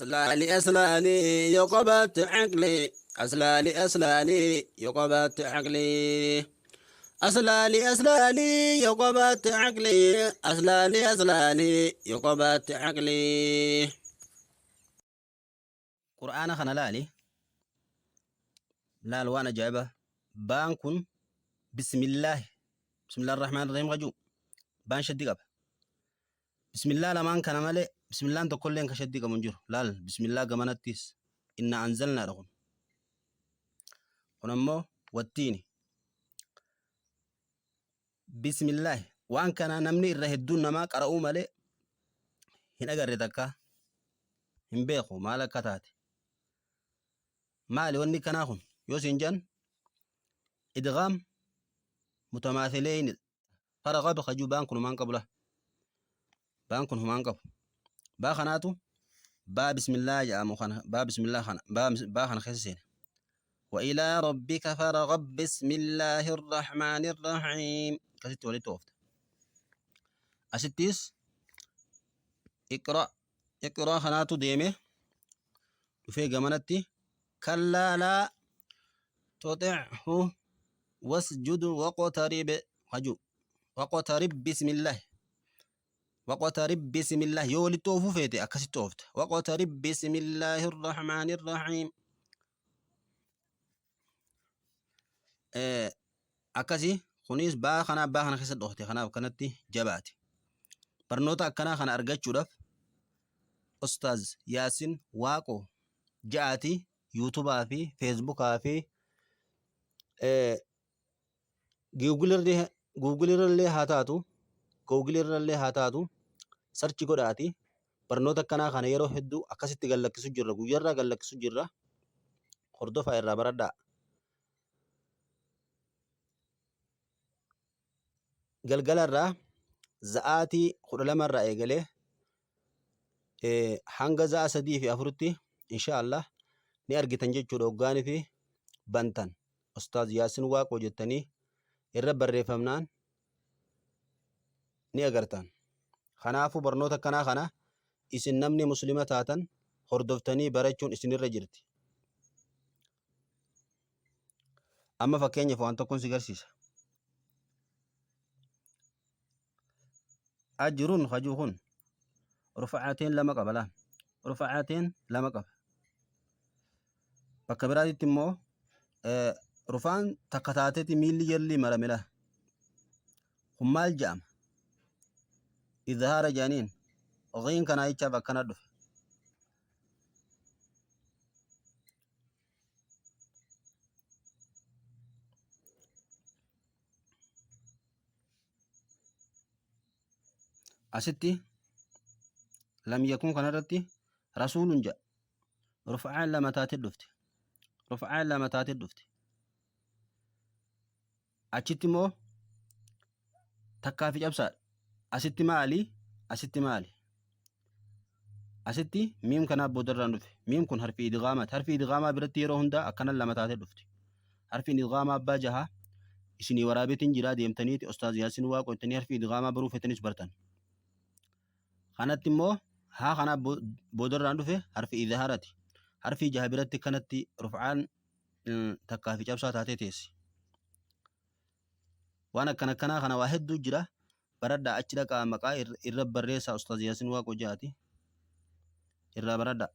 أسلالي يقبت عقلي أسلالي يقبت عقلي أسلالي يقبت عقلي أسلالي يقبت عقلي قرآن خنا لالي لال وانا جايبه بانكن بسم الله الرحمن الرحيم غجو بان شدي قبه بسم الله لما كان مالي بسم الله انت كلين كشدي منجر لال بسم الله قمنتيس إنا أنزلنا لهم ونمو والتيني بسم الله وان كان نمني الرهدون نما قرأوا مالي هنا قريتك هم بيخو مالك كتاتي مالي وني كناخن يوسنجن إدغام متماثلين فرغب خجو بانكن مان قبله بانكن همان قبل با خناتو با بسم الله جاء مخنا با بسم الله خنا با خنا خسين وإلى ربك فرغب بسم الله الرحمن الرحيم كسيت ولي توفت أستيس اقرأ خناتو ديمه وفي جمانتي كلا لا تطعه واسجد واقترب خجو واقترب بسم الله واقترب بسم الله يولي توفو فيتي أكسي توفت واقترب بسم الله الرحمن الرحيم أكسي خنيس با خنا خسد دوختي خنا كانتي جباتي برنوتا كنا خنا أرجع رف أستاذ ياسين واقو جاتي يوتيوب في فيسبوك في جوجل اللي هاتاتو سرچ godhaati barnoota akkanaa kana yeroo hedduu akkasitti gallakkisu jirra guyyarraa gallakkisu jirra hordofaa irraa baradhaa galgalarraa za'aatii 12 irraa eegalee hanga za'a 3 fi 4tti inshaallah ni argitan jechuudha hoggaanii fi bantan ustaaz yaasin waaqoo jettanii irra barreeffamnaan ni agartan kanaafu barnoota akkanaa kana isin namni muslima taatan hordoftanii barachuun isinirra jirti amma fakkeenyaaf waan tokkoon si garsiisa ajrun khajuhun rufa'ateen lama qaba laan rufa'ateen lama qaba bakka biraatitti immoo rufaan takka taateeti miilli jalli maramila kun maal jedhama izhaara jaaniin ghiin kanaa jechaaf akkana dhufe asitti lam yakun kanarratti rasuulun jedha rufa'aan lama taatee dhufte achitti immoo takkaa fi cabsaadha asitti maali asitti miim kanaaf boodarraan dhufe miim kun harfi idghaamaati harfi idghaamaa biratti yeroo hundaa akkanan lama taatee dhufti harfi idghaamaa abbaa jahaa isinii waraabeetiin jiraa deemtaniiti ustaaz yaasin waaqoo jettanii harfi idghaamaa baruu feetanis bartan kanatti immoo haa kanaaf boodarraan dhufe harfi idhaarati harfi jaha biratti kanatti rufa'aan takkaa fi cabsaa taatee teessi waan akkanaa kana waa hedduu jira baradhaa achi dhaqaa maqaa irra barreessaa ustaaz yaasin waaqoo jaati irraa baradhaa